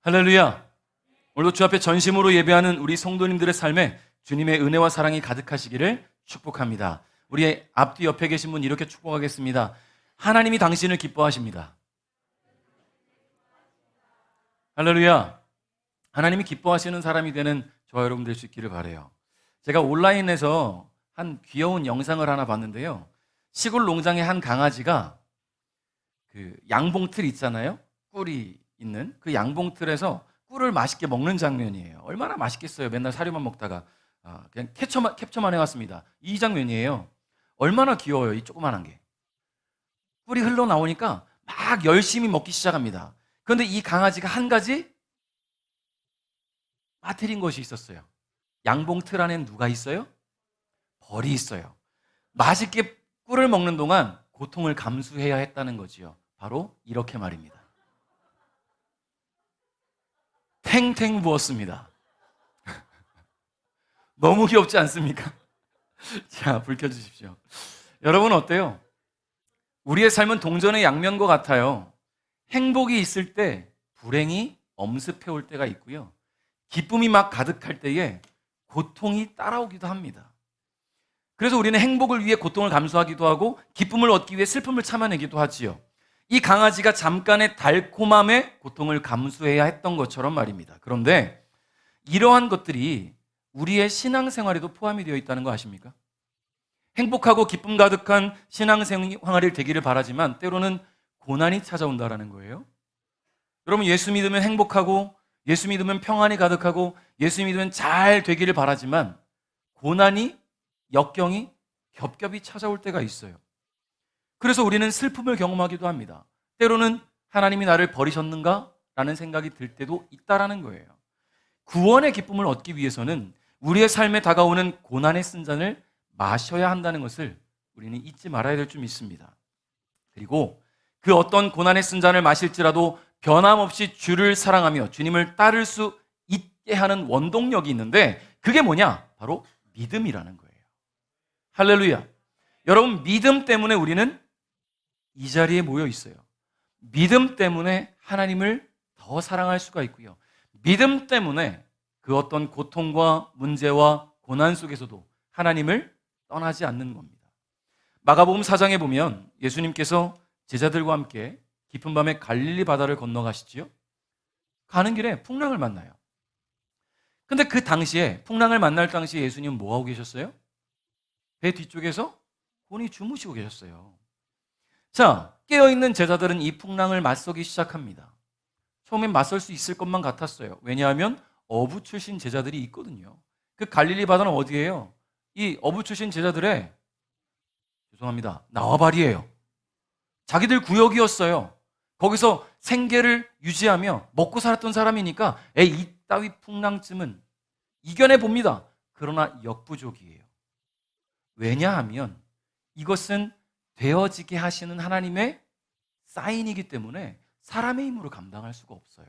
할렐루야. 오늘도 주 앞에 전심으로 예배하는 우리 성도님들의 삶에 주님의 은혜와 사랑이 가득하시기를 축복합니다. 우리 앞뒤 옆에 계신 분 이렇게 축복하겠습니다. 하나님이 당신을 기뻐하십니다. 할렐루야. 하나님이 기뻐하시는 사람이 되는 저와 여러분 될 수 있기를 바라요. 제가 온라인에서 한 귀여운 영상을 하나 봤는데요. 시골 농장의 한 강아지가 그 양봉틀 있잖아요. 꿀이 있는 그 양봉틀에서 꿀을 맛있게 먹는 장면이에요. 얼마나 맛있겠어요. 맨날 사료만 먹다가 그냥 캡처만 해왔습니다. 이 장면이에요. 얼마나 귀여워요. 이 조그만한 게. 꿀이 흘러나오니까 막 열심히 먹기 시작합니다. 그런데 이 강아지가 한 가지 빠뜨린 것이 있었어요. 양봉틀 안엔 누가 있어요? 벌이 있어요. 맛있게 꿀을 먹는 동안 고통을 감수해야 했다는 거지요. 바로 이렇게 말입니다. 탱탱 부었습니다. 너무 귀엽지 않습니까? 자, 불 켜주십시오. 여러분 어때요? 우리의 삶은 동전의 양면과 같아요. 행복이 있을 때 불행이 엄습해올 때가 있고요. 기쁨이 막 가득할 때에 고통이 따라오기도 합니다. 그래서 우리는 행복을 위해 고통을 감수하기도 하고 기쁨을 얻기 위해 슬픔을 참아내기도 하지요. 이 강아지가 잠깐의 달콤함에 고통을 감수해야 했던 것처럼 말입니다. 그런데 이러한 것들이 우리의 신앙생활에도 포함이 되어 있다는 거 아십니까? 행복하고 기쁨 가득한 신앙생활이 되기를 바라지만 때로는 고난이 찾아온다는 거예요. 여러분, 예수 믿으면 행복하고 예수 믿으면 평안이 가득하고 예수 믿으면 잘 되기를 바라지만 고난이, 역경이 겹겹이 찾아올 때가 있어요. 그래서 우리는 슬픔을 경험하기도 합니다. 때로는 하나님이 나를 버리셨는가? 라는 생각이 들 때도 있다라는 거예요. 구원의 기쁨을 얻기 위해서는 우리의 삶에 다가오는 고난의 쓴잔을 마셔야 한다는 것을 우리는 잊지 말아야 될 줄 믿습니다. 그리고 그 어떤 고난의 쓴잔을 마실지라도 변함없이 주를 사랑하며 주님을 따를 수 있게 하는 원동력이 있는데 그게 뭐냐? 바로 믿음이라는 거예요. 할렐루야. 여러분, 믿음 때문에 우리는 이 자리에 모여 있어요. 믿음 때문에 하나님을 더 사랑할 수가 있고요. 믿음 때문에 그 어떤 고통과 문제와 고난 속에서도 하나님을 떠나지 않는 겁니다. 마가복음 4장에 보면 예수님께서 제자들과 함께 깊은 밤에 갈릴리 바다를 건너가시지요. 가는 길에 풍랑을 만나요. 근데 그 당시에 풍랑을 만날 당시에 예수님은 뭐 하고 계셨어요? 배 뒤쪽에서 곤히 주무시고 계셨어요. 자, 깨어있는 제자들은 이 풍랑을 맞서기 시작합니다. 처음엔 맞설 수 있을 것만 같았어요. 왜냐하면 어부 출신 제자들이 있거든요. 그 갈릴리 바다는 어디예요? 이 어부 출신 제자들의 죄송합니다. 나와바리예요. 자기들 구역이었어요. 거기서 생계를 유지하며 먹고 살았던 사람이니까 이따위 풍랑쯤은 이겨내 봅니다. 그러나 역부족이에요. 왜냐하면 이것은 되어지게 하시는 하나님의 사인이기 때문에 사람의 힘으로 감당할 수가 없어요.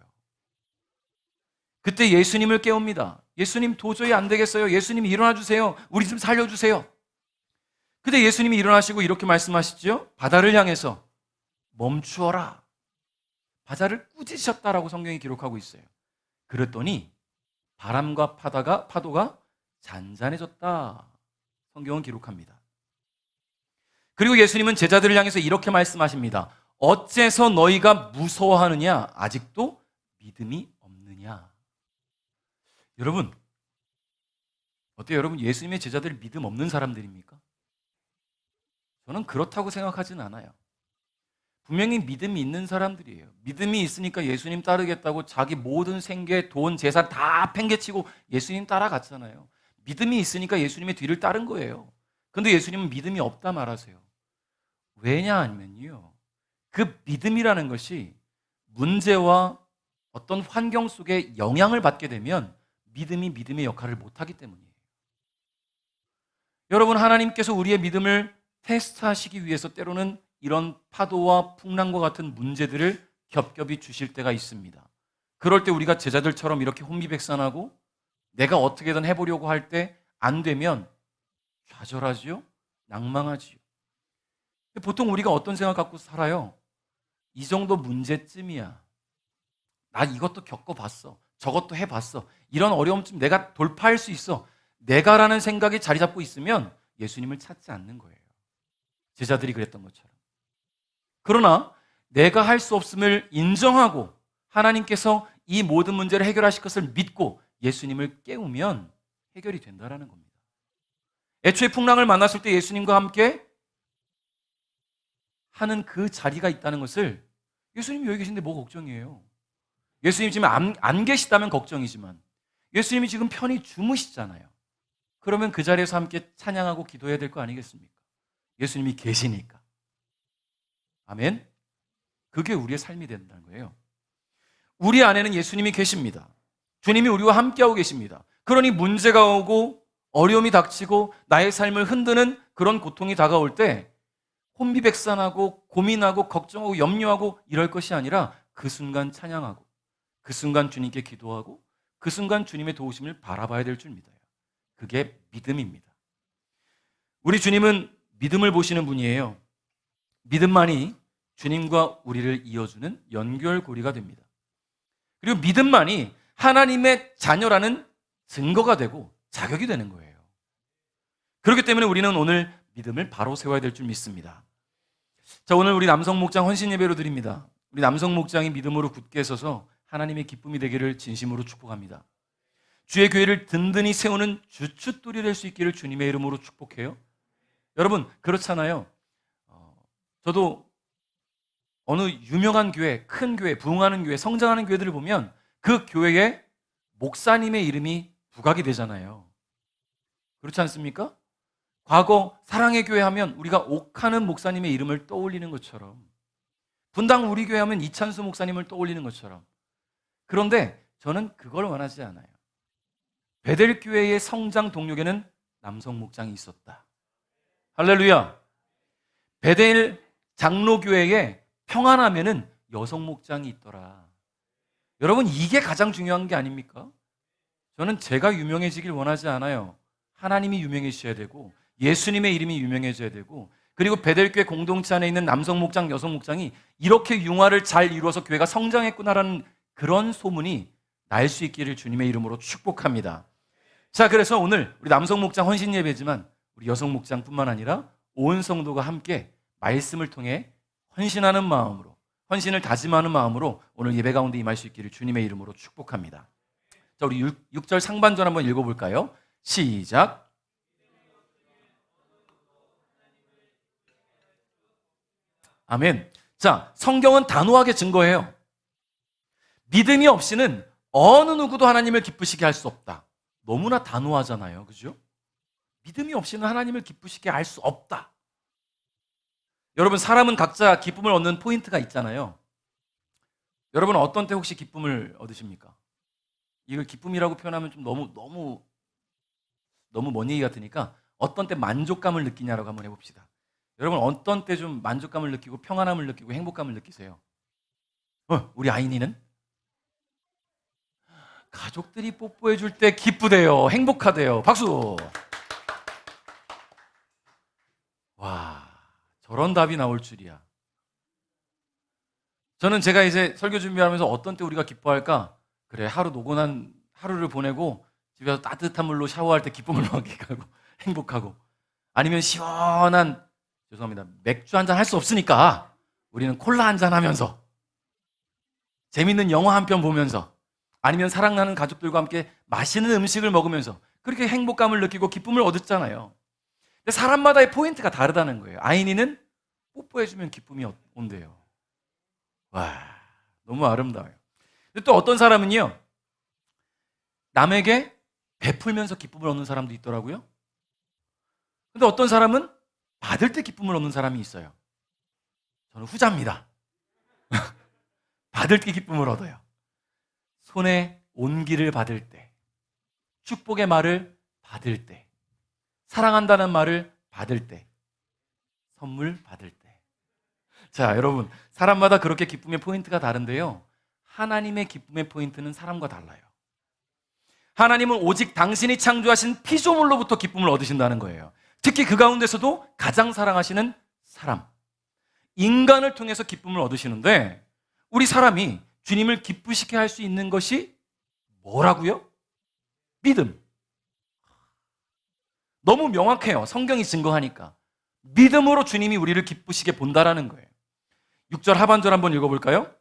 그때 예수님을 깨웁니다. 예수님 도저히 안 되겠어요. 예수님이 일어나 주세요. 우리 좀 살려주세요. 그때 예수님이 일어나시고 이렇게 말씀하시죠. 바다를 향해서 멈추어라. 바다를 꾸짖으셨다라고 성경이 기록하고 있어요. 그랬더니 바람과 파도가 잔잔해졌다. 성경은 기록합니다. 그리고 예수님은 제자들을 향해서 이렇게 말씀하십니다. 어째서 너희가 무서워하느냐? 아직도 믿음이 없느냐? 여러분, 어때요? 여러분, 예수님의 제자들 믿음 없는 사람들입니까? 저는 그렇다고 생각하진 않아요. 분명히 믿음이 있는 사람들이에요. 믿음이 있으니까 예수님 따르겠다고 자기 모든 생계, 돈, 재산 다 팽개치고 예수님 따라갔잖아요. 믿음이 있으니까 예수님의 뒤를 따른 거예요. 그런데 예수님은 믿음이 없다 말하세요. 왜냐하면요, 그 믿음이라는 것이 문제와 어떤 환경 속에 영향을 받게 되면 믿음이 믿음의 역할을 못하기 때문이에요. 여러분, 하나님께서 우리의 믿음을 테스트하시기 위해서 때로는 이런 파도와 풍랑과 같은 문제들을 겹겹이 주실 때가 있습니다. 그럴 때 우리가 제자들처럼 이렇게 혼비백산하고 내가 어떻게든 해보려고 할 때 안 되면 좌절하지요? 낭망하지요. 보통 우리가 어떤 생각 갖고 살아요? 이 정도 문제쯤이야. 나 이것도 겪어봤어. 저것도 해봤어. 이런 어려움쯤 내가 돌파할 수 있어. 내가라는 생각이 자리 잡고 있으면 예수님을 찾지 않는 거예요. 제자들이 그랬던 것처럼. 그러나 내가 할 수 없음을 인정하고 하나님께서 이 모든 문제를 해결하실 것을 믿고 예수님을 깨우면 해결이 된다는 겁니다. 애초에 풍랑을 만났을 때 예수님과 함께 하는 그 자리가 있다는 것을, 예수님이 여기 계신데 뭐 걱정이에요? 예수님 지금 안 계시다면 걱정이지만 예수님이 지금 편히 주무시잖아요. 그러면 그 자리에서 함께 찬양하고 기도해야 될 거 아니겠습니까? 예수님이 계시니까. 아멘. 그게 우리의 삶이 된다는 거예요. 우리 안에는 예수님이 계십니다. 주님이 우리와 함께하고 계십니다. 그러니 문제가 오고 어려움이 닥치고 나의 삶을 흔드는 그런 고통이 다가올 때 혼비백산하고 고민하고 걱정하고 염려하고 이럴 것이 아니라 그 순간 찬양하고 그 순간 주님께 기도하고 그 순간 주님의 도우심을 바라봐야 될 줄 믿어요. 그게 믿음입니다. 우리 주님은 믿음을 보시는 분이에요. 믿음만이 주님과 우리를 이어주는 연결고리가 됩니다. 그리고 믿음만이 하나님의 자녀라는 증거가 되고 자격이 되는 거예요. 그렇기 때문에 우리는 오늘 믿음을 바로 세워야 될 줄 믿습니다. 자, 오늘 우리 남성 목장 헌신 예배로 드립니다. 우리 남성 목장이 믿음으로 굳게 서서 하나님의 기쁨이 되기를 진심으로 축복합니다. 주의 교회를 든든히 세우는 주춧돌이 될 수 있기를 주님의 이름으로 축복해요. 여러분, 그렇잖아요. 저도 어느 유명한 교회, 큰 교회, 부흥하는 교회, 성장하는 교회들을 보면 그 교회에 목사님의 이름이 부각이 되잖아요. 그렇지 않습니까? 과거 사랑의 교회 하면 우리가 옥하는 목사님의 이름을 떠올리는 것처럼, 분당 우리 교회 하면 이찬수 목사님을 떠올리는 것처럼. 그런데 저는 그걸 원하지 않아요. 베델 교회의 성장 동력에는 남성 목장이 있었다. 할렐루야. 베델 장로교회에 평안하면은 여성 목장이 있더라. 여러분, 이게 가장 중요한 게 아닙니까? 저는 제가 유명해지길 원하지 않아요. 하나님이 유명해지셔야 되고 예수님의 이름이 유명해져야 되고, 그리고 베델교회 공동체 안에 있는 남성 목장, 여성 목장이 이렇게 융화를 잘 이루어서 교회가 성장했구나라는 그런 소문이 날 수 있기를 주님의 이름으로 축복합니다. 자, 그래서 오늘 우리 남성 목장 헌신 예배지만 우리 여성 목장뿐만 아니라 온 성도가 함께 말씀을 통해 헌신하는 마음으로, 헌신을 다짐하는 마음으로 오늘 예배 가운데 임할 수 있기를 주님의 이름으로 축복합니다. 자, 우리 6절 상반절 한번 읽어볼까요? 시작. 아멘. 자, 성경은 단호하게 증거해요. 믿음이 없이는 어느 누구도 하나님을 기쁘시게 할 수 없다. 너무나 단호하잖아요. 그죠? 믿음이 없이는 하나님을 기쁘시게 할 수 없다. 여러분, 사람은 각자 기쁨을 얻는 포인트가 있잖아요. 여러분, 어떤 때 혹시 기쁨을 얻으십니까? 이걸 기쁨이라고 표현하면 좀 너무 먼 얘기 같으니까 어떤 때 만족감을 느끼냐라고 한번 해봅시다. 여러분, 어떤 때 좀 만족감을 느끼고 평안함을 느끼고 행복감을 느끼세요? 우리 아이니는? 가족들이 뽀뽀해 줄 때 기쁘대요. 행복하대요. 박수. 와, 저런 답이 나올 줄이야. 저는 제가 이제 설교 준비하면서 어떤 때 우리가 기뻐할까? 그래, 하루 노곤한 하루를 보내고 집에서 따뜻한 물로 샤워할 때 기쁨을 느끼고 행복하고, 아니면 시원한, 죄송합니다, 맥주 한잔 할 수 없으니까 우리는 콜라 한잔 하면서 재밌는 영화 한 편 보면서, 아니면 사랑하는 가족들과 함께 맛있는 음식을 먹으면서 그렇게 행복감을 느끼고 기쁨을 얻었잖아요. 근데 사람마다의 포인트가 다르다는 거예요. 아이니는 뽀뽀해주면 기쁨이 온대요. 와, 너무 아름다워요. 근데 또 어떤 사람은요, 남에게 베풀면서 기쁨을 얻는 사람도 있더라고요. 근데 어떤 사람은 받을 때 기쁨을 얻는 사람이 있어요. 저는 후자입니다. 받을 때 기쁨을 얻어요. 손에 온기를 받을 때, 축복의 말을 받을 때, 사랑한다는 말을 받을 때, 선물 받을 때. 자, 여러분, 사람마다 그렇게 기쁨의 포인트가 다른데요, 하나님의 기쁨의 포인트는 사람과 달라요. 하나님은 오직 당신이 창조하신 피조물로부터 기쁨을 얻으신다는 거예요. 특히 그 가운데서도 가장 사랑하시는 사람, 인간을 통해서 기쁨을 얻으시는데, 우리 사람이 주님을 기쁘시게 할 수 있는 것이 뭐라고요? 믿음. 너무 명확해요. 성경이 증거하니까. 믿음으로 주님이 우리를 기쁘시게 본다라는 거예요. 6절 하반절 한번 읽어볼까요?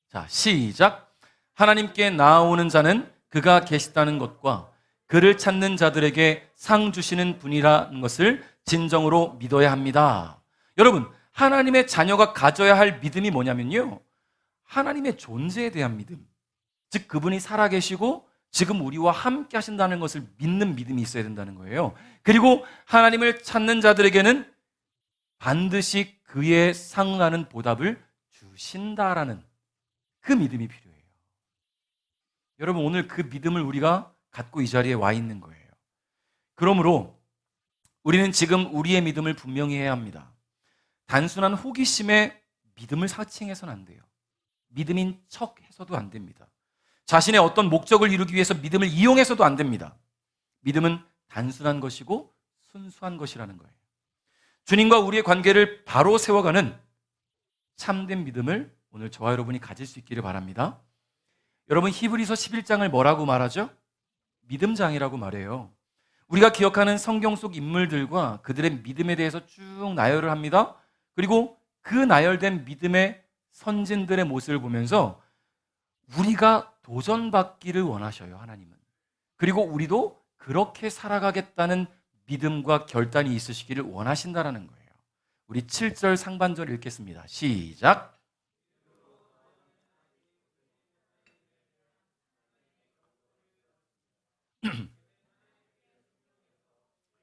자, 시작. 하나님께 나아오는 자는 그가 계시다는 것과 그를 찾는 자들에게 상 주시는 분이라는 것을 진정으로 믿어야 합니다. 여러분, 하나님의 자녀가 가져야 할 믿음이 뭐냐면요, 하나님의 존재에 대한 믿음, 즉 그분이 살아계시고 지금 우리와 함께 하신다는 것을 믿는 믿음이 있어야 된다는 거예요. 그리고 하나님을 찾는 자들에게는 반드시 그에 상응하는 보답을 주신다라는 그 믿음이 필요해요. 여러분, 오늘 그 믿음을 우리가 갖고 이 자리에 와 있는 거예요. 그러므로 우리는 지금 우리의 믿음을 분명히 해야 합니다. 단순한 호기심에 믿음을 사칭해서는 안 돼요. 믿음인 척 해서도 안 됩니다. 자신의 어떤 목적을 이루기 위해서 믿음을 이용해서도 안 됩니다. 믿음은 단순한 것이고 순수한 것이라는 거예요. 주님과 우리의 관계를 바로 세워가는 참된 믿음을 오늘 저와 여러분이 가질 수 있기를 바랍니다. 여러분, 히브리서 11장을 뭐라고 말하죠? 믿음장이라고 말해요. 우리가 기억하는 성경 속 인물들과 그들의 믿음에 대해서 쭉 나열을 합니다. 그리고 그 나열된 믿음의 선진들의 모습을 보면서 우리가 도전받기를 원하셔요, 하나님은. 그리고 우리도 그렇게 살아가겠다는 믿음과 결단이 있으시기를 원하신다라는 거예요. 우리 7절 상반절 읽겠습니다. 시작.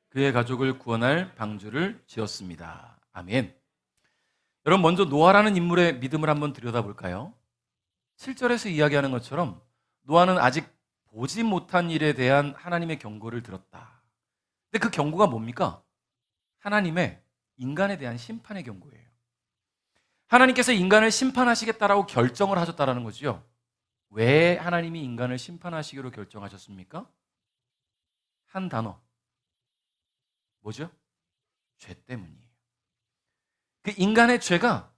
그의 가족을 구원할 방주를 지었습니다. 아멘. 여러분, 먼저 노아라는 인물의 믿음을 한번 들여다볼까요? 7절에서 이야기하는 것처럼 노아는 아직 보지 못한 일에 대한 하나님의 경고를 들었다. 근데 그 경고가 뭡니까? 하나님의 인간에 대한 심판의 경고예요. 하나님께서 인간을 심판하시겠다라고 결정을 하셨다라는 거죠. 왜 하나님이 인간을 심판하시기로 결정하셨습니까? 한 단어. 뭐죠? 죄 때문이에요. 그 인간의 죄가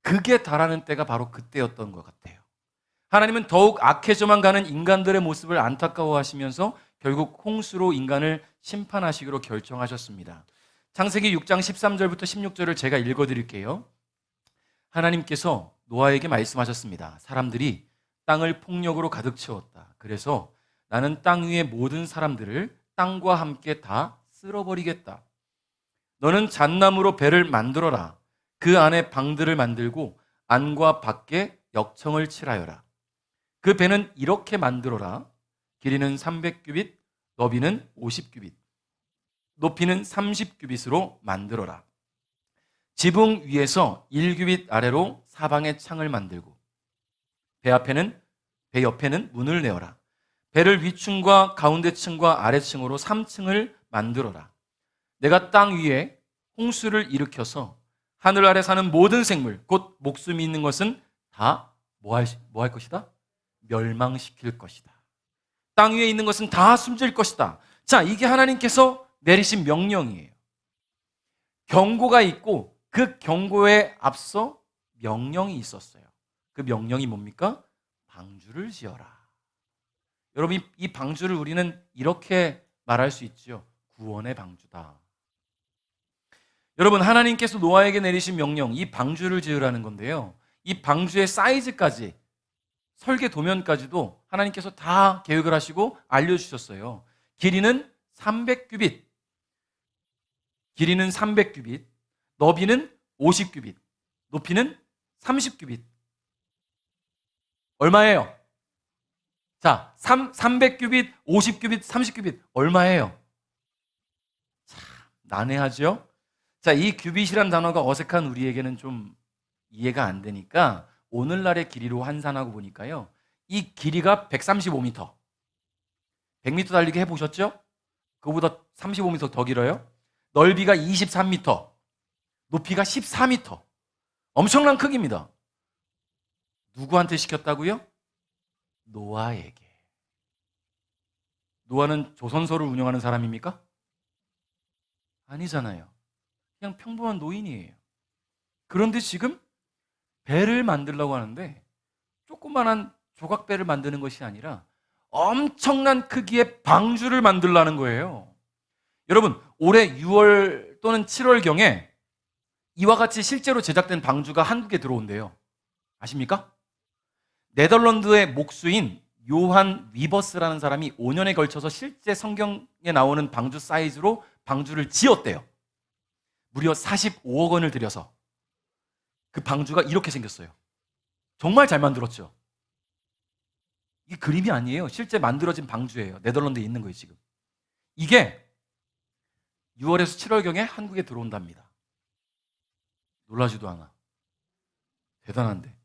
극에 달하는 때가 바로 그때였던 것 같아요. 하나님은 더욱 악해져만 가는 인간들의 모습을 안타까워하시면서 결국 홍수로 인간을 심판하시기로 결정하셨습니다. 창세기 6장 13절부터 16절을 제가 읽어드릴게요. 하나님께서 노아에게 말씀하셨습니다. 사람들이 땅을 폭력으로 가득 채웠다. 그래서 나는 땅 위의 모든 사람들을 땅과 함께 다 쓸어버리겠다. 너는 잣나무로 배를 만들어라. 그 안에 방들을 만들고 안과 밖에 역청을 칠하여라. 그 배는 이렇게 만들어라. 길이는 300규빗, 너비는 50규빗, 높이는 30규빗으로 만들어라. 지붕 위에서 1규빗 아래로 사방에 창을 만들고 배 옆에는 문을 내어라. 배를 위층과 가운데층과 아래층으로 3층을 만들어라. 내가 땅 위에 홍수를 일으켜서 하늘 아래 사는 모든 생물, 곧 목숨이 있는 것은 다 뭐 할 것이다? 멸망시킬 것이다. 땅 위에 있는 것은 다 숨질 것이다. 자, 이게 하나님께서 내리신 명령이에요. 경고가 있고 그 경고에 앞서 명령이 있었어요. 그 명령이 뭡니까? 방주를 지어라. 여러분, 이 방주를 우리는 이렇게 말할 수 있죠. 구원의 방주다. 여러분, 하나님께서 노아에게 내리신 명령, 이 방주를 지으라는 건데요. 이 방주의 사이즈까지, 설계 도면까지도 하나님께서 다 계획을 하시고 알려주셨어요. 길이는 300규빗, 너비는 50규빗, 높이는 30규빗. 얼마예요? 자, 300규빗, 50규빗, 30규빗 얼마예요? 참 난해하죠? 자, 이 규빗이란 단어가 어색한 우리에게는 좀 이해가 안 되니까 오늘날의 길이로 환산하고 보니까요, 이 길이가 135m. 100m 달리기 해보셨죠? 그거보다 35m 더 길어요. 넓이가 23m, 높이가 14m. 엄청난 크기입니다. 누구한테 시켰다고요? 노아에게. 노아는 조선소를 운영하는 사람입니까? 아니잖아요. 그냥 평범한 노인이에요. 그런데 지금 배를 만들려고 하는데 조그만한 조각배를 만드는 것이 아니라 엄청난 크기의 방주를 만들라는 거예요. 여러분, 올해 6월 또는 7월경에 이와 같이 실제로 제작된 방주가 한국에 들어온대요. 아십니까? 네덜란드의 목수인 요한 위버스라는 사람이 5년에 걸쳐서 실제 성경에 나오는 방주 사이즈로 방주를 지었대요. 무려 45억 원을 들여서. 그 방주가 이렇게 생겼어요. 정말 잘 만들었죠. 이게 그림이 아니에요. 실제 만들어진 방주예요. 네덜란드에 있는 거예요, 지금. 이게 6월에서 7월경에 한국에 들어온답니다. 놀라지도 않아. 대단한데.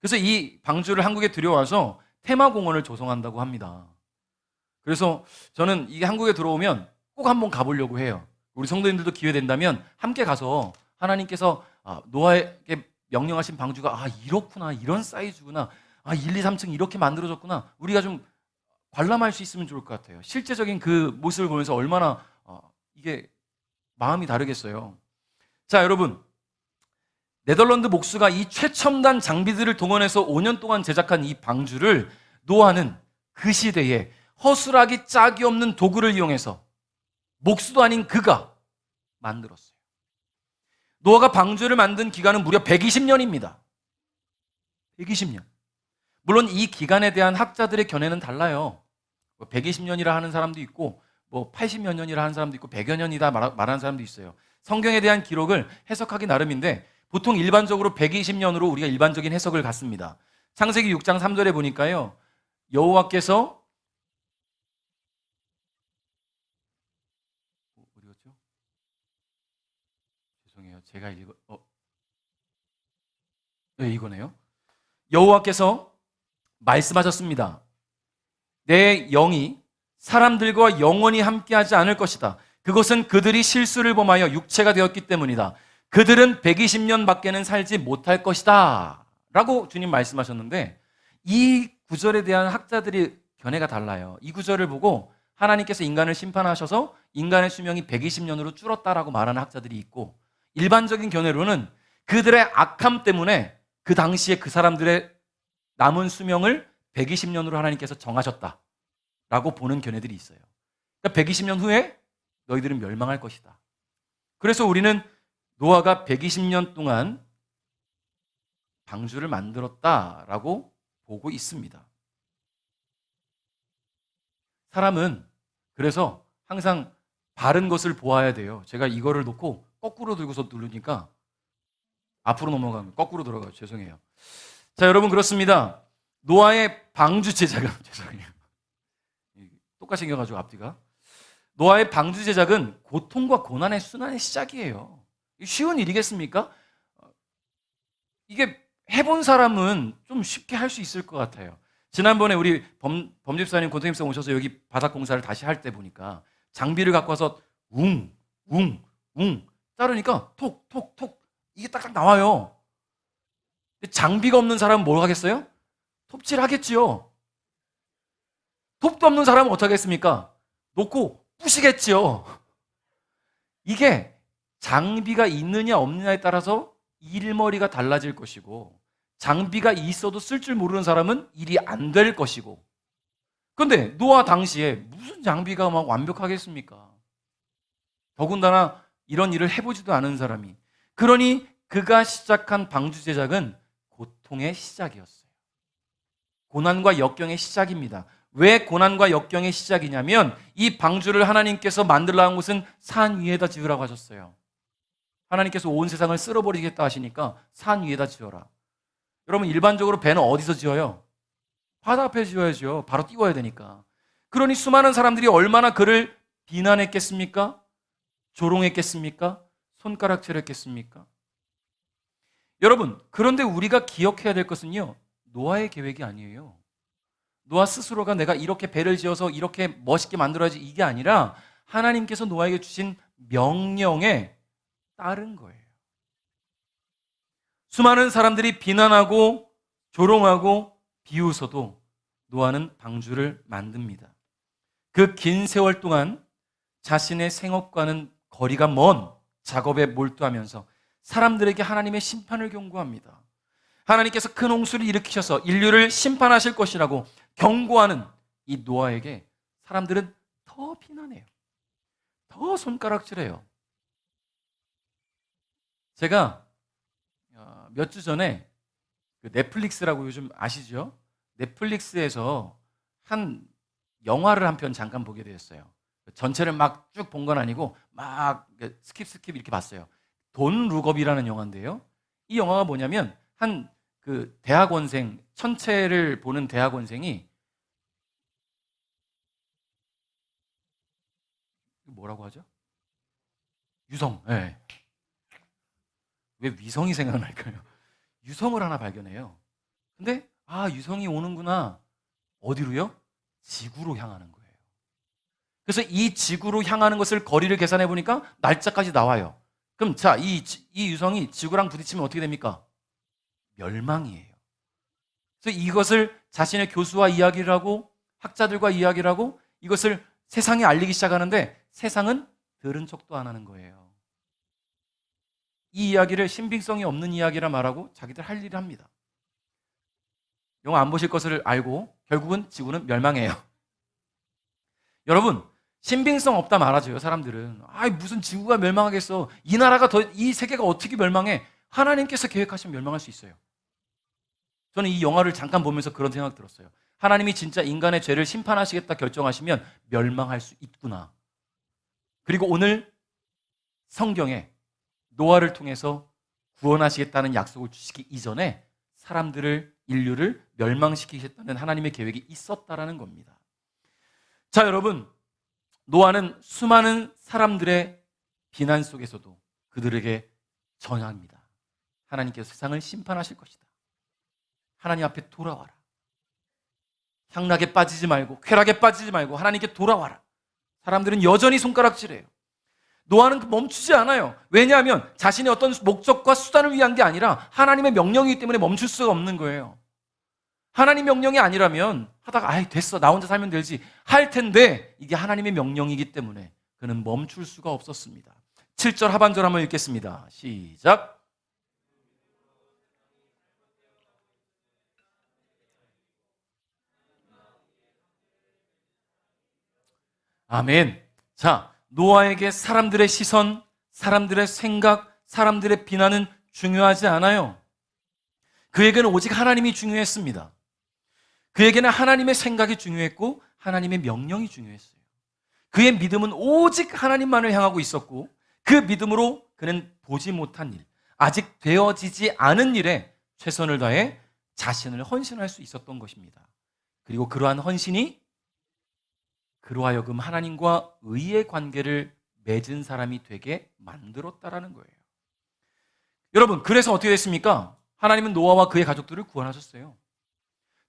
그래서 이 방주를 한국에 들여와서 테마공원을 조성한다고 합니다. 그래서 저는 이게 한국에 들어오면 꼭 한번 가보려고 해요. 우리 성도님들도 기회 된다면 함께 가서 하나님께서 노아에게 명령하신 방주가 이렇구나, 이런 사이즈구나, 1, 2, 3층 이렇게 만들어졌구나, 우리가 좀 관람할 수 있으면 좋을 것 같아요. 실제적인 그 모습을 보면서 얼마나 이게 마음이 다르겠어요. 자, 여러분, 네덜란드 목수가 이 최첨단 장비들을 동원해서 5년 동안 제작한 이 방주를 노아는 그 시대에 허술하기 짝이 없는 도구를 이용해서 목수도 아닌 그가 만들었어요. 노아가 방주를 만든 기간은 무려 120년입니다. 120년. 물론 이 기간에 대한 학자들의 견해는 달라요. 120년이라 하는 사람도 있고 80여 년이라 하는 사람도 있고 100여 년이다 말하는 사람도 있어요. 성경에 대한 기록을 해석하기 나름인데 보통 일반적으로 120년으로 우리가 일반적인 해석을 갖습니다. 창세기 6장 3절에 보니까요, 여호와께서 어디 갔죠? 죄송해요. 제가 네, 이거네요. 여호와께서 말씀하셨습니다. 내 영이 사람들과 영원히 함께하지 않을 것이다. 그것은 그들이 실수를 범하여 육체가 되었기 때문이다. 그들은 120년 밖에는 살지 못할 것이다 라고 주님 말씀하셨는데, 이 구절에 대한 학자들이 견해가 달라요. 이 구절을 보고 하나님께서 인간을 심판하셔서 인간의 수명이 120년으로 줄었다라고 말하는 학자들이 있고, 일반적인 견해로는 그들의 악함 때문에 그 당시에 그 사람들의 남은 수명을 120년으로 하나님께서 정하셨다라고 보는 견해들이 있어요. 그러니까 120년 후에 너희들은 멸망할 것이다. 그래서 우리는 노아가 120년 동안 방주를 만들었다라고 보고 있습니다. 사람은 그래서 항상 바른 것을 보아야 돼요. 제가 이거를 놓고 거꾸로 들고서 누르니까 앞으로 넘어가면 거꾸로 들어가요. 죄송해요. 자, 여러분, 그렇습니다. 노아의 방주 제작은 죄송해요. 똑같이 생겨가지고 앞뒤가. 노아의 방주 제작은 고통과 고난의 순환의 시작이에요. 쉬운 일이겠습니까? 이게 해본 사람은 좀 쉽게 할 수 있을 것 같아요. 지난번에 우리 범집사님, 권태임사 오셔서 여기 바닥 공사를 다시 할 때 보니까 장비를 갖고 와서 웅 자르니까 톡 이게 딱딱 나와요. 장비가 없는 사람은 뭘 하겠어요? 톱질 하겠지요. 톱도 없는 사람은 어떡하겠습니까? 놓고 부시겠지요. 이게 장비가 있느냐 없느냐에 따라서 일머리가 달라질 것이고, 장비가 있어도 쓸 줄 모르는 사람은 일이 안 될 것이고. 그런데 노아 당시에 무슨 장비가 막 완벽하겠습니까? 더군다나 이런 일을 해보지도 않은 사람이. 그러니 그가 시작한 방주 제작은 고통의 시작이었어요. 고난과 역경의 시작입니다. 왜 고난과 역경의 시작이냐면, 이 방주를 하나님께서 만들라 한 곳은 산 위에다 지으라고 하셨어요. 하나님께서 온 세상을 쓸어버리겠다 하시니까 산 위에다 지어라. 여러분, 일반적으로 배는 어디서 지어요? 바다 앞에 지어야죠. 바로 띄워야 되니까. 그러니 수많은 사람들이 얼마나 그를 비난했겠습니까? 조롱했겠습니까? 손가락질했겠습니까? 여러분, 그런데 우리가 기억해야 될 것은요, 노아의 계획이 아니에요. 노아 스스로가 내가 이렇게 배를 지어서 이렇게 멋있게 만들어야지, 이게 아니라 하나님께서 노아에게 주신 명령에 따른 거예요. 수많은 사람들이 비난하고 조롱하고 비웃어도 노아는 방주를 만듭니다. 그 긴 세월 동안 자신의 생업과는 거리가 먼 작업에 몰두하면서 사람들에게 하나님의 심판을 경고합니다. 하나님께서 큰 홍수를 일으키셔서 인류를 심판하실 것이라고 경고하는 이 노아에게 사람들은 더 비난해요. 더 손가락질해요. 제가 몇 주 전에 그 넷플릭스라고 요즘 아시죠? 넷플릭스에서 한 영화를 한 편 잠깐 보게 되었어요. 전체를 막 쭉 본 건 아니고 막 스킵 이렇게 봤어요. 돈 룩업이라는 영화인데요. 이 영화가 뭐냐면 한 그 대학원생, 천체를 보는 대학원생이 뭐라고 하죠? 유성. 네. 왜 위성이 생각날까요? 유성을 하나 발견해요. 근데 유성이 오는구나. 어디로요? 지구로 향하는 거예요. 그래서 이 지구로 향하는 것을 거리를 계산해 보니까 날짜까지 나와요. 그럼 자, 이 유성이 지구랑 부딪히면 어떻게 됩니까? 멸망이에요. 그래서 이것을 자신의 교수와 이야기를 하고 학자들과 이야기를 하고 이것을 세상에 알리기 시작하는데 세상은 들은 척도 안 하는 거예요. 이 이야기를 신빙성이 없는 이야기라 말하고 자기들 할 일을 합니다. 영화 안 보실 것을 알고 결국은 지구는 멸망해요. 여러분, 신빙성 없다 말하죠. 사람들은 무슨 지구가 멸망하겠어. 이 나라가 이 세계가 어떻게 멸망해? 하나님께서 계획하시면 멸망할 수 있어요. 저는 이 영화를 잠깐 보면서 그런 생각 들었어요. 하나님이 진짜 인간의 죄를 심판하시겠다 결정하시면 멸망할 수 있구나. 그리고 오늘 성경에 노아를 통해서 구원하시겠다는 약속을 주시기 이전에 사람들을, 인류를 멸망시키겠다는 하나님의 계획이 있었다라는 겁니다. 자, 여러분, 노아는 수많은 사람들의 비난 속에서도 그들에게 전합니다. 하나님께서 세상을 심판하실 것이다. 하나님 앞에 돌아와라. 향락에 빠지지 말고, 쾌락에 빠지지 말고 하나님께 돌아와라. 사람들은 여전히 손가락질해요. 노아는 멈추지 않아요. 왜냐하면 자신의 어떤 목적과 수단을 위한 게 아니라 하나님의 명령이기 때문에 멈출 수가 없는 거예요. 하나님 명령이 아니라면 하다가 됐어, 나 혼자 살면 되지 할 텐데 이게 하나님의 명령이기 때문에 그는 멈출 수가 없었습니다. 7절 하반절 한번 읽겠습니다. 시작. 아멘. 자, 노아에게 사람들의 시선, 사람들의 생각, 사람들의 비난은 중요하지 않아요. 그에게는 오직 하나님이 중요했습니다. 그에게는 하나님의 생각이 중요했고 하나님의 명령이 중요했어요. 그의 믿음은 오직 하나님만을 향하고 있었고 그 믿음으로 그는 보지 못한 일, 아직 되어지지 않은 일에 최선을 다해 자신을 헌신할 수 있었던 것입니다. 그리고 그러한 헌신이 그로 하여금 하나님과 의의 관계를 맺은 사람이 되게 만들었다라는 거예요. 여러분, 그래서 어떻게 됐습니까? 하나님은 노아와 그의 가족들을 구원하셨어요.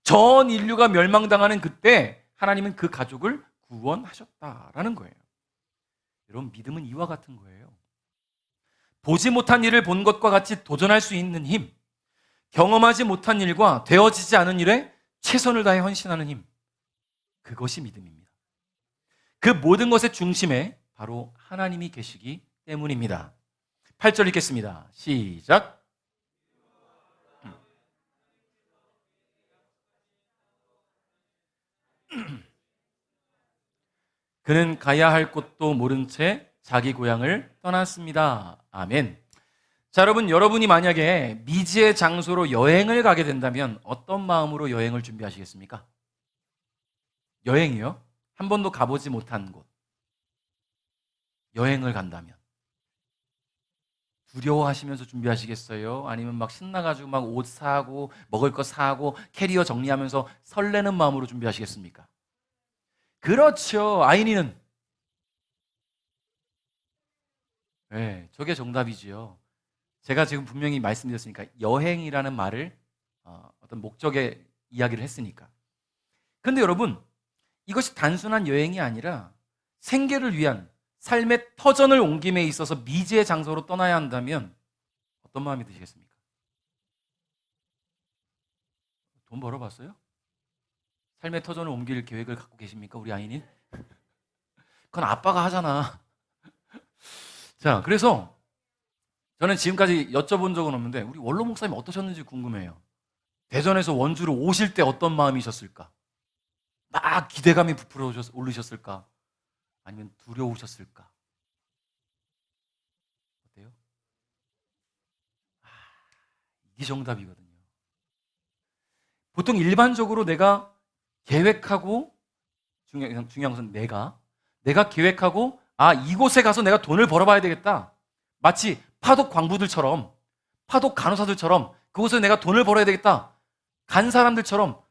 전 인류가 멸망당하는 그때 하나님은 그 가족을 구원하셨다라는 거예요. 여러분, 믿음은 이와 같은 거예요. 보지 못한 일을 본 것과 같이 도전할 수 있는 힘, 경험하지 못한 일과 되어지지 않은 일에 최선을 다해 헌신하는 힘, 그것이 믿음입니다. 그 모든 것의 중심에 바로 하나님이 계시기 때문입니다. 8절 읽겠습니다. 시작. 그는 가야 할 곳도 모른 채 자기 고향을 떠났습니다. 아멘. 자, 여러분이 만약에 미지의 장소로 여행을 가게 된다면 어떤 마음으로 여행을 준비하시겠습니까? 여행이요? 한 번도 가보지 못한 곳. 여행을 간다면 두려워하시면서 준비하시겠어요? 아니면 막 신나가지고 막 옷 사고 먹을 거 사고 캐리어 정리하면서 설레는 마음으로 준비하시겠습니까? 그렇죠. 아이니는 네, 저게 정답이지요. 제가 지금 분명히 말씀드렸으니까 여행이라는 말을 어떤 목적의 이야기를 했으니까. 그런데 여러분, 이것이 단순한 여행이 아니라 생계를 위한 삶의 터전을 옮김에 있어서 미지의 장소로 떠나야 한다면 어떤 마음이 드시겠습니까? 돈 벌어봤어요? 삶의 터전을 옮길 계획을 갖고 계십니까, 우리 아이님? 그건 아빠가 하잖아. 자, 그래서 저는 지금까지 여쭤본 적은 없는데 우리 원로 목사님 어떠셨는지 궁금해요. 대전에서 원주로 오실 때 어떤 마음이셨을까? 막 기대감이 부풀어 오르셨을까? 아니면 두려우셨을까? 어때요? 이게 정답이거든요. 보통 일반적으로 내가 계획하고 중요한 것은 내가 계획하고 이곳에 가서 내가 돈을 벌어봐야 되겠다. 마치 파독 광부들처럼 파독 간호사들처럼 그곳에 내가 돈을 벌어야 되겠다. 간 사람들처럼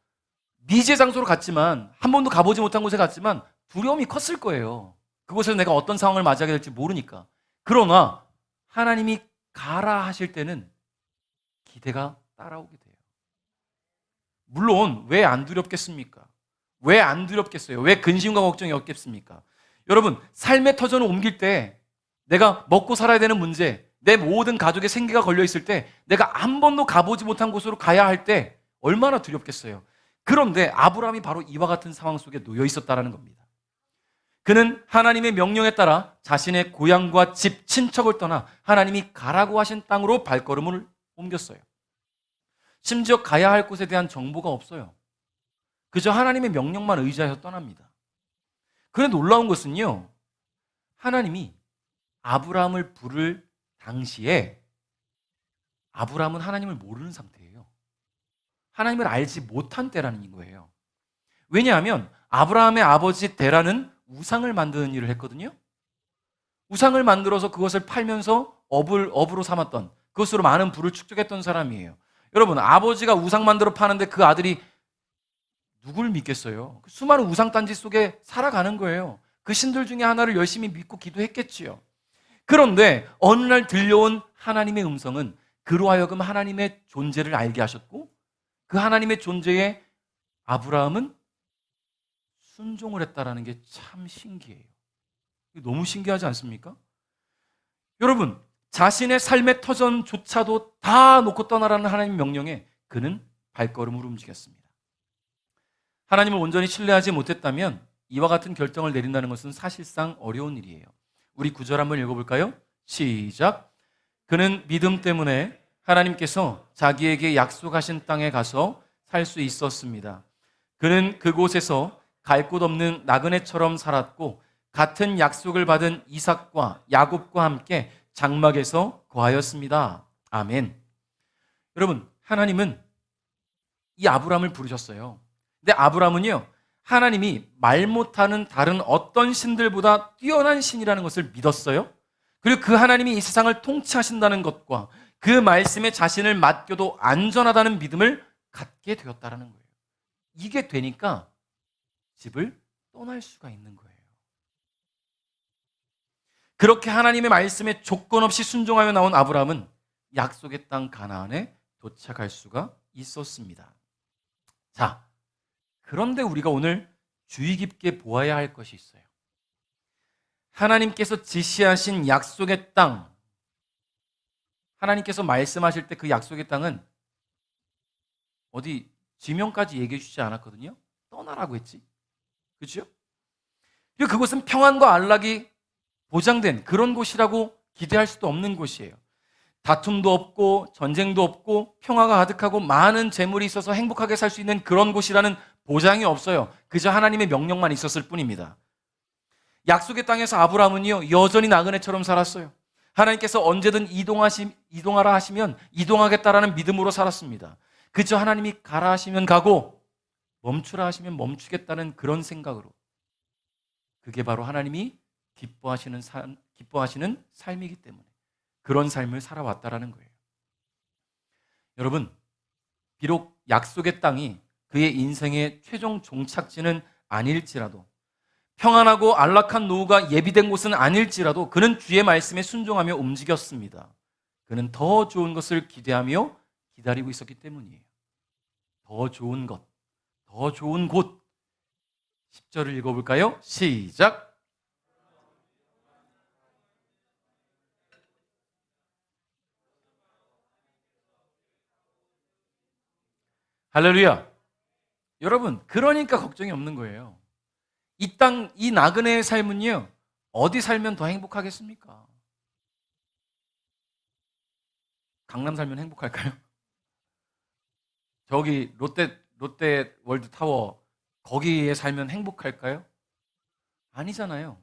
미지의 장소로 갔지만 한 번도 가보지 못한 곳에 갔지만 두려움이 컸을 거예요. 그곳에서 내가 어떤 상황을 맞이하게 될지 모르니까. 그러나 하나님이 가라 하실 때는 기대가 따라오게 돼요. 물론 왜 안 두렵겠습니까? 왜 안 두렵겠어요? 왜 근심과 걱정이 없겠습니까? 여러분, 삶의 터전을 옮길 때 내가 먹고 살아야 되는 문제, 내 모든 가족의 생계가 걸려 있을 때 내가 한 번도 가보지 못한 곳으로 가야 할 때 얼마나 두렵겠어요. 그런데 아브라함이 바로 이와 같은 상황 속에 놓여 있었다는 겁니다. 그는 하나님의 명령에 따라 자신의 고향과 집, 친척을 떠나 하나님이 가라고 하신 땅으로 발걸음을 옮겼어요. 심지어 가야 할 곳에 대한 정보가 없어요. 그저 하나님의 명령만 의지하여 떠납니다. 그런데 놀라운 것은요, 하나님이 아브라함을 부를 당시에 아브라함은 하나님을 모르는 상태예요. 하나님을 알지 못한 때라는 거예요. 왜냐하면 아브라함의 아버지 데라는 우상을 만드는 일을 했거든요. 우상을 만들어서 그것을 팔면서 업으로 삼았던, 그것으로 많은 부를 축적했던 사람이에요. 여러분, 아버지가 우상 만들어 파는데 그 아들이 누굴 믿겠어요? 수많은 우상단지 속에 살아가는 거예요. 그 신들 중에 하나를 열심히 믿고 기도했겠지요. 그런데 어느 날 들려온 하나님의 음성은 그로 하여금 하나님의 존재를 알게 하셨고 그 하나님의 존재에 아브라함은 순종을 했다라는 게 참 신기해요. 너무 신기하지 않습니까? 여러분, 자신의 삶의 터전조차도 다 놓고 떠나라는 하나님의 명령에 그는 발걸음을 움직였습니다. 하나님을 온전히 신뢰하지 못했다면 이와 같은 결정을 내린다는 것은 사실상 어려운 일이에요. 우리 구절 한번 읽어볼까요? 시작. 그는 믿음 때문에 하나님께서 자기에게 약속하신 땅에 가서 살 수 있었습니다. 그는 그곳에서 갈 곳 없는 나그네처럼 살았고 같은 약속을 받은 이삭과 야곱과 함께 장막에서 거하였습니다. 아멘. 여러분, 하나님은 이 아브라함을 부르셨어요. 근데 아브라함은요, 하나님이 말 못하는 다른 어떤 신들보다 뛰어난 신이라는 것을 믿었어요. 그리고 그 하나님이 이 세상을 통치하신다는 것과 그 말씀에 자신을 맡겨도 안전하다는 믿음을 갖게 되었다는 거예요. 이게 되니까 집을 떠날 수가 있는 거예요. 그렇게 하나님의 말씀에 조건 없이 순종하여 나온 아브라함은 약속의 땅 가나안에 도착할 수가 있었습니다. 자, 그런데 우리가 오늘 주의 깊게 보아야 할 것이 있어요. 하나님께서 지시하신 약속의 땅, 하나님께서 말씀하실 때 그 약속의 땅은 어디 지명까지 얘기해 주지 않았거든요. 떠나라고 했지. 그렇죠? 그리고 그곳은 평안과 안락이 보장된 그런 곳이라고 기대할 수도 없는 곳이에요. 다툼도 없고 전쟁도 없고 평화가 가득하고 많은 재물이 있어서 행복하게 살 수 있는 그런 곳이라는 보장이 없어요. 그저 하나님의 명령만 있었을 뿐입니다. 약속의 땅에서 아브라함은요, 여전히 나그네처럼 살았어요. 하나님께서 언제든 이동하라 하시면 이동하겠다라는 믿음으로 살았습니다. 그저 하나님이 가라 하시면 가고 멈추라 하시면 멈추겠다는 그런 생각으로. 그게 바로 하나님이 기뻐하시는 삶이기 때문에 그런 삶을 살아왔다라는 거예요. 여러분, 비록 약속의 땅이 그의 인생의 최종 종착지는 아닐지라도, 평안하고 안락한 노후가 예비된 곳은 아닐지라도 그는 주의 말씀에 순종하며 움직였습니다. 그는 더 좋은 것을 기대하며 기다리고 있었기 때문이에요. 더 좋은 것, 더 좋은 곳. 10절을 읽어볼까요? 시작. 할렐루야. 여러분, 그러니까 걱정이 없는 거예요. 이 나그네의 삶은요, 어디 살면 더 행복하겠습니까? 강남 살면 행복할까요? 저기 롯데 월드 타워 거기에 살면 행복할까요? 아니잖아요.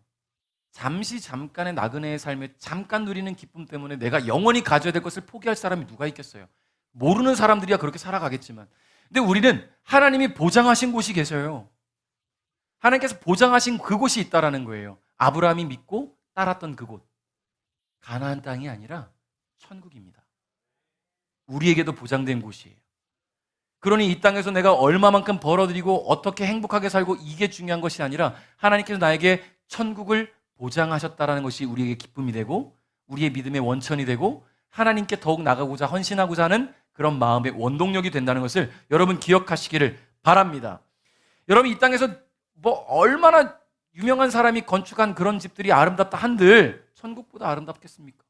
잠깐의 나그네의 삶에 잠깐 누리는 기쁨 때문에 내가 영원히 가져야 될 것을 포기할 사람이 누가 있겠어요? 모르는 사람들이야 그렇게 살아가겠지만. 근데 우리는 하나님이 보장하신 곳이 계셔요. 하나님께서 보장하신 그곳이 있다라는 거예요. 아브라함이 믿고 따랐던 그곳. 가나안 땅이 아니라 천국입니다. 우리에게도 보장된 곳이에요. 그러니 이 땅에서 내가 얼마만큼 벌어들이고 어떻게 행복하게 살고 이게 중요한 것이 아니라 하나님께서 나에게 천국을 보장하셨다라는 것이 우리에게 기쁨이 되고 우리의 믿음의 원천이 되고 하나님께 더욱 나가고자 헌신하고자 하는 그런 마음의 원동력이 된다는 것을 여러분 기억하시기를 바랍니다. 여러분 이 땅에서 뭐 얼마나 유명한 사람이 건축한 그런 집들이 아름답다 한들 천국보다 아름답겠습니까?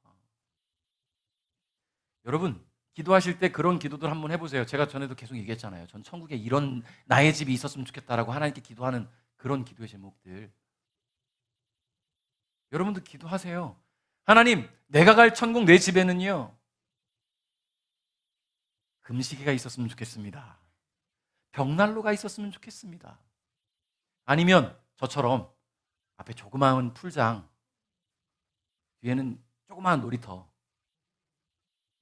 여러분 기도하실 때 그런 기도들 한번 해보세요. 제가 전에도 계속 얘기했잖아요. 전 천국에 이런 나의 집이 있었으면 좋겠다라고 하나님께 기도하는 그런 기도의 제목들. 여러분도 기도하세요. 하나님, 내가 갈 천국 내 집에는요 금시계가 있었으면 좋겠습니다. 벽난로가 있었으면 좋겠습니다. 아니면 저처럼 앞에 조그마한 풀장, 뒤에는 조그마한 놀이터,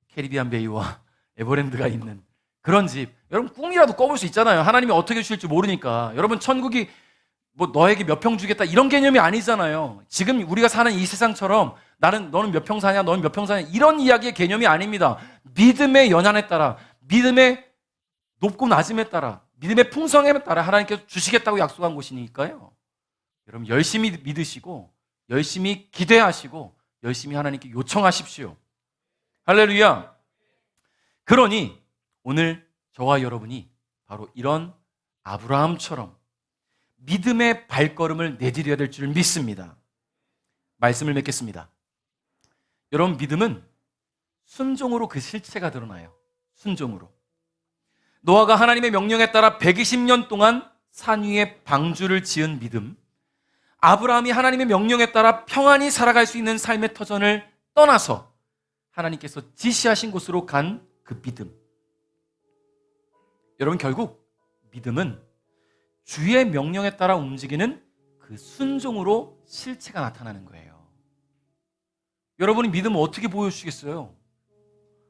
캐리비안 베이와 에버랜드가 있는 그런 집. 여러분 꿈이라도 꿔볼 수 있잖아요. 하나님이 어떻게 주실지 모르니까. 여러분 천국이 뭐 너에게 몇 평 주겠다 이런 개념이 아니잖아요. 지금 우리가 사는 이 세상처럼 너는 몇 평 사냐, 너는 몇 평 사냐 이런 이야기의 개념이 아닙니다. 믿음의 연한에 따라, 믿음의 높고 낮음에 따라, 믿음의 풍성함에 따라 하나님께서 주시겠다고 약속한 곳이니까요. 여러분 열심히 믿으시고 열심히 기대하시고 열심히 하나님께 요청하십시오. 할렐루야. 그러니 오늘 저와 여러분이 바로 이런 아브라함처럼 믿음의 발걸음을 내디뎌야 될 줄 믿습니다. 말씀을 맺겠습니다. 여러분 믿음은 순종으로 그 실체가 드러나요. 순종으로. 노아가 하나님의 명령에 따라 120년 동안 산 위에 방주를 지은 믿음, 아브라함이 하나님의 명령에 따라 평안히 살아갈 수 있는 삶의 터전을 떠나서 하나님께서 지시하신 곳으로 간 그 믿음. 여러분 결국 믿음은 주의 명령에 따라 움직이는 그 순종으로 실체가 나타나는 거예요. 여러분이 믿음을 어떻게 보여주시겠어요?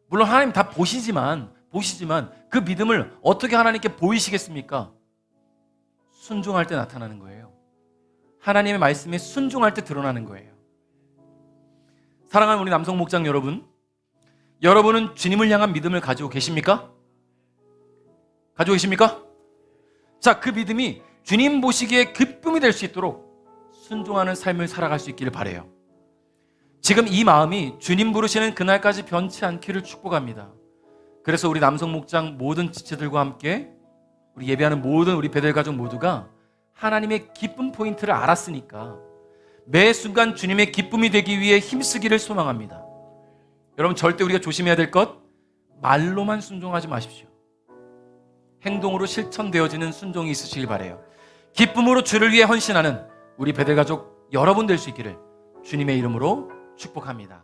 물론 하나님 다 보시지만 그 믿음을 어떻게 하나님께 보이시겠습니까? 순종할 때 나타나는 거예요. 하나님의 말씀에 순종할 때 드러나는 거예요. 사랑하는 우리 남성 목장 여러분은 주님을 향한 믿음을 가지고 계십니까? 가지고 계십니까? 자, 그 믿음이 주님 보시기에 기쁨이 될 수 있도록 순종하는 삶을 살아갈 수 있기를 바라요. 지금 이 마음이 주님 부르시는 그날까지 변치 않기를 축복합니다. 그래서 우리 남성 목장 모든 지체들과 함께 우리 예배하는 모든 우리 베델 가족 모두가 하나님의 기쁨 포인트를 알았으니까 매 순간 주님의 기쁨이 되기 위해 힘쓰기를 소망합니다. 여러분 절대 우리가 조심해야 될 것, 말로만 순종하지 마십시오. 행동으로 실천되어지는 순종이 있으시길 바라요. 기쁨으로 주를 위해 헌신하는 우리 베델 가족 여러분 될 수 있기를 주님의 이름으로 축복합니다.